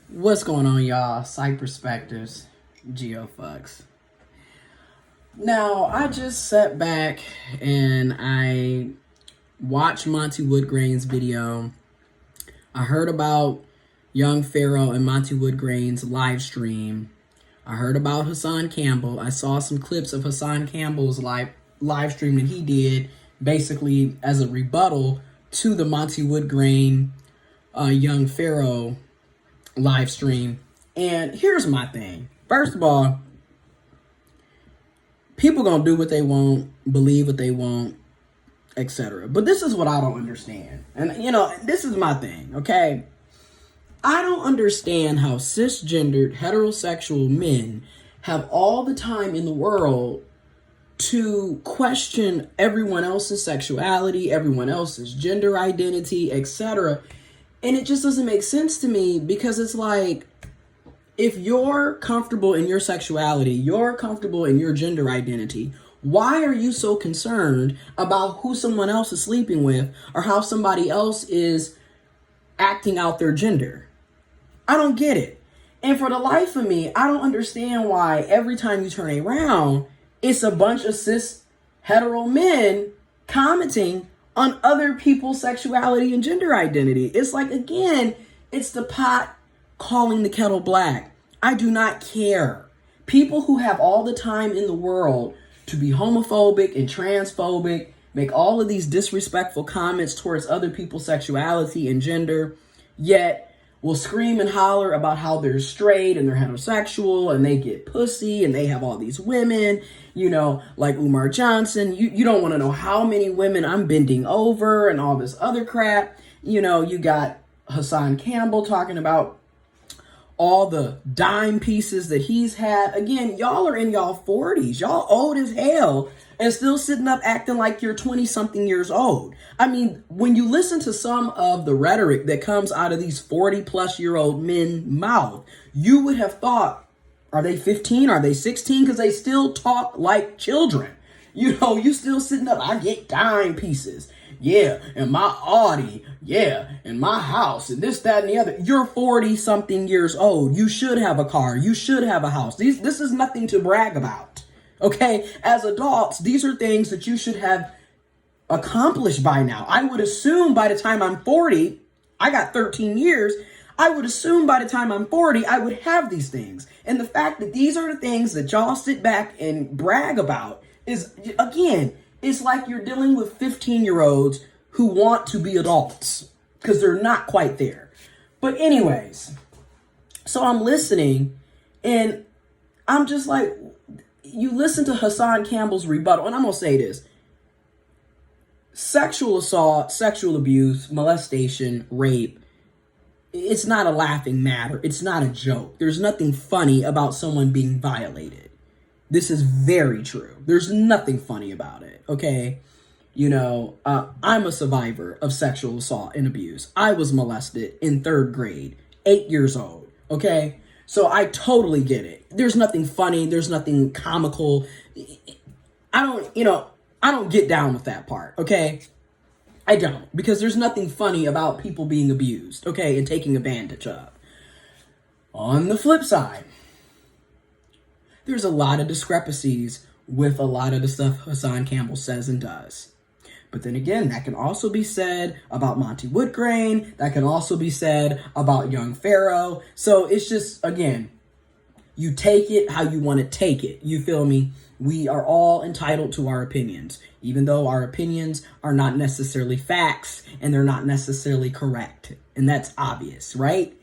What's going on, y'all? Psych Perspectives, GeoFucks. Now, I just sat back and I watched Monty Woodgrain's video. I heard about Young Pharaoh and Monty Woodgrain's live stream. I heard about Hassan Campbell. I saw some clips of Hassan Campbell's live stream that he did, basically as a rebuttal to the Monty Woodgrain Young Pharaoh live stream. And here's my thing. First of all, people gonna do what they want, believe what they want, etc. But this is what I don't understand. And this is my thing, okay? I don't understand how cisgendered heterosexual men have all the time in the world to question everyone else's sexuality, everyone else's gender identity, etc. And it just doesn't make sense to me, because it's like, if you're comfortable in your sexuality, you're comfortable in your gender identity, why are you so concerned about who someone else is sleeping with or how somebody else is acting out their gender? I don't get it. And for the life of me, I don't understand why every time you turn around, it's a bunch of cis hetero men commenting on other people's sexuality and gender identity. It's like, again, it's the pot calling the kettle black. I do not care. People who have all the time in the world to be homophobic and transphobic, make all of these disrespectful comments towards other people's sexuality and gender, yet will scream and holler about how they're straight and they're heterosexual and they get pussy and they have all these women, like Umar Johnson. You don't want to know how many women I'm bending over and all this other crap. You got Hassan Campbell talking about all the dime pieces that he's had. Again, y'all are in y'all 40s. Y'all old as hell and still sitting up acting like you're 20-something years old. I mean, when you listen to some of the rhetoric that comes out of these 40-plus-year-old men's mouth, you would have thought, are they 15? Are they 16? Because they still talk like children. You still sitting up, I get dime pieces. Yeah, and my Audi, yeah, and my house, and this, that, and the other. You're 40-something years old. You should have a car. You should have a house. This is nothing to brag about, okay? As adults, these are things that you should have accomplished by now. I would assume by the time I'm 40, I got 13 years, I would assume by the time I'm 40, I would have these things. And the fact that these are the things that y'all sit back and brag about is, again, it's like you're dealing with 15-year-olds who want to be adults because they're not quite there. But anyways, so I'm listening and I'm just like, you listen to Hassan Campbell's rebuttal, and I'm going to say this. Sexual assault, sexual abuse, molestation, rape, it's not a laughing matter. It's not a joke. There's nothing funny about someone being violated. This is very true. There's nothing funny about it, okay? I'm a survivor of sexual assault and abuse. I was molested in 3rd grade, 8 years old, okay? So I totally get it. There's nothing funny. There's nothing comical. I don't get down with that part, okay? I don't, because there's nothing funny about people being abused, okay, and taking advantage of. On the flip side, there's a lot of discrepancies with a lot of the stuff Hassan Campbell says and does. But then again, that can also be said about Monty Woodgrain. That can also be said about Young Pharaoh. So it's just, again, you take it how you want to take it. You feel me? We are all entitled to our opinions, even though our opinions are not necessarily facts and they're not necessarily correct. And that's obvious, right?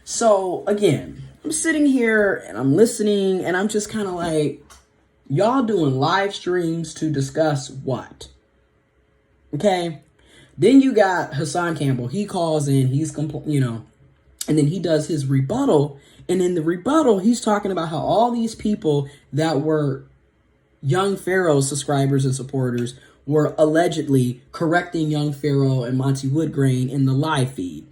So again, I'm sitting here and I'm listening and I'm just kind of like, y'all doing live streams to discuss what? Okay. Then you got Hassan Campbell. He calls in, and then he does his rebuttal. And in the rebuttal, he's talking about how all these people that were Young Pharaoh subscribers and supporters were allegedly correcting Young Pharaoh and Monty Woodgrain in the live feed.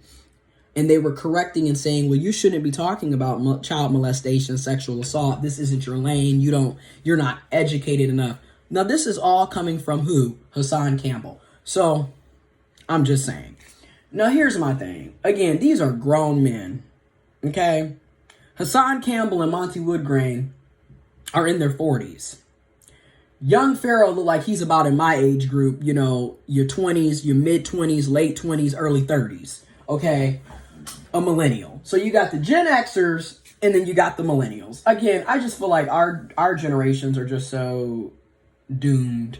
And they were correcting and saying, well, you shouldn't be talking about child molestation, sexual assault. This isn't your lane. You're not educated enough. Now, this is all coming from who? Hassan Campbell. So I'm just saying. Now, here's my thing. Again, these are grown men Okay? Hassan Campbell and Monty Woodgrain are in their 40s. Young Pharaoh look like he's about in my age group, you know, your 20s, your mid-20s, late 20s, early 30s. Okay? A millennial. So you got the Gen Xers and then you got the millennials. Again, I just feel like our generations are just so doomed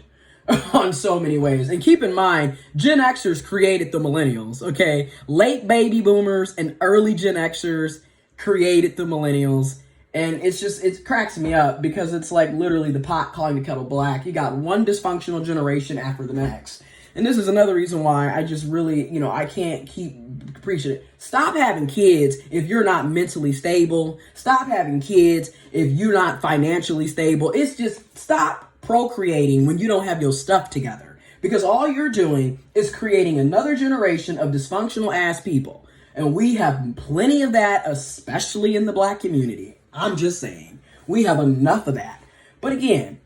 on so many ways. And keep in mind, Gen Xers created the millennials, okay? Late baby boomers and early Gen Xers created the millennials. And it cracks me up because it's like literally the pot calling the kettle black. You got one dysfunctional generation after the next. And this is another reason why I just really, I can't keep preaching it. Stop having kids if you're not mentally stable. Stop having kids if you're not financially stable. It's just stop procreating when you don't have your stuff together. Because all you're doing is creating another generation of dysfunctional ass people. And we have plenty of that, especially in the black community. I'm just saying. We have enough of that. But again,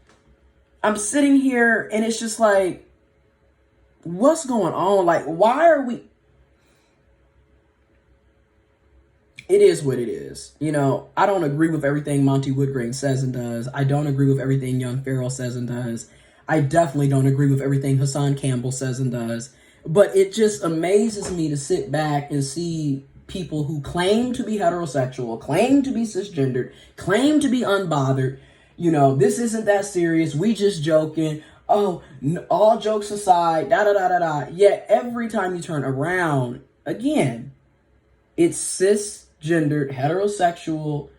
I'm sitting here and it's just like, what's going on? Like, why are we... It is what it is. I don't agree with everything Monty Woodgrain says and does. I don't agree with everything Young Pharaoh says and does. I definitely don't agree with everything Hassan Campbell says and does. But it just amazes me to sit back and see people who claim to be heterosexual, claim to be cisgendered, claim to be unbothered. This isn't that serious. We just joking. Oh, all jokes aside, da-da-da-da-da. Yet every time you turn around, again, it's cisgendered, heterosexual,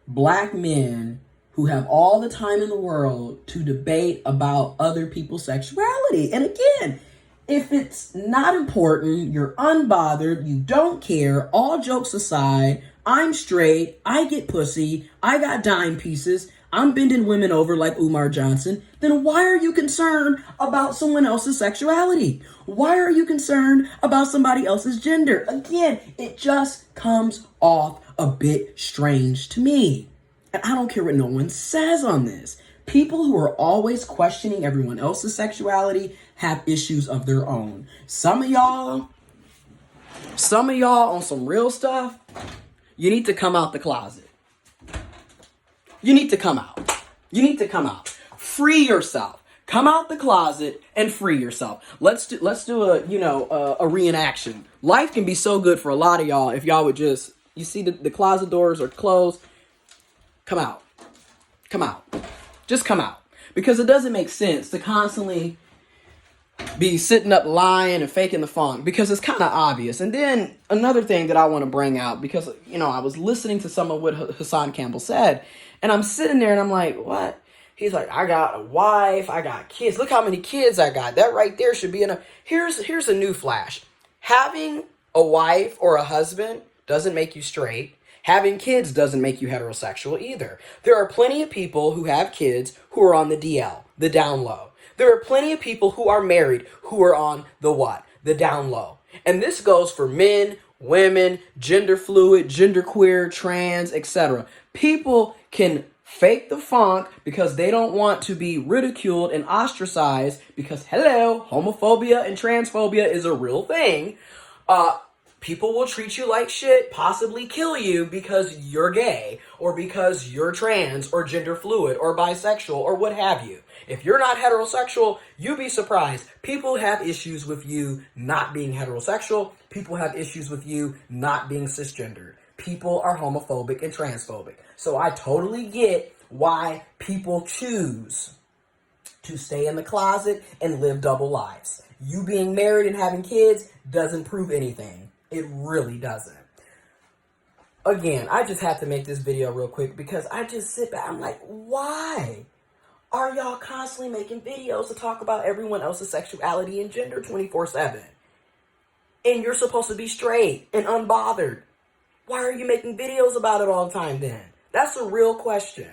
black men who have all the time in the world to debate about other people's sexuality. And again, if it's not important, you're unbothered, you don't care, all jokes aside, I'm straight, I get pussy, I got dime pieces, I'm bending women over like Umar Johnson, then why are you concerned about someone else's sexuality? Why are you concerned about somebody else's gender? Again, it just comes off a bit strange to me. And I don't care what no one says on this. People who are always questioning everyone else's sexuality have issues of their own. Some of y'all on some real stuff, you need to come out the closet. You need to come out. You need to come out. Free yourself. Come out the closet and free yourself. Let's do a reenaction. Life can be so good for a lot of y'all if y'all would just, you see the closet doors are closed. Come out. Come out. Just come out. Because it doesn't make sense to constantly be sitting up lying and faking the funk, because it's kind of obvious. And then another thing that I want to bring out, because, I was listening to some of what Hassan Campbell said, and I'm sitting there and I'm like, what? He's like, I got a wife, I got kids. Look how many kids I got. That right there should be enough. Here's a new flash. Having a wife or a husband doesn't make you straight. Having kids doesn't make you heterosexual either. There are plenty of people who have kids who are on the DL, the down low. There are plenty of people who are married who are on the what? The down low. And this goes for men, women, gender fluid, genderqueer, trans, etc. People can fake the funk because they don't want to be ridiculed and ostracized because, hello, homophobia and transphobia is a real thing. People will treat you like shit, possibly kill you because you're gay or because you're trans or gender fluid or bisexual or what have you. If you're not heterosexual, you'd be surprised. People have issues with you not being heterosexual. People have issues with you not being cisgendered. People are homophobic and transphobic. So I totally get why people choose to stay in the closet and live double lives. You being married and having kids doesn't prove anything. It really doesn't. Again, I just have to make this video real quick because I just sit back. I'm like, why are y'all constantly making videos to talk about everyone else's sexuality and gender 24/7? And you're supposed to be straight and unbothered. Why are you making videos about it all the time then? That's a real question.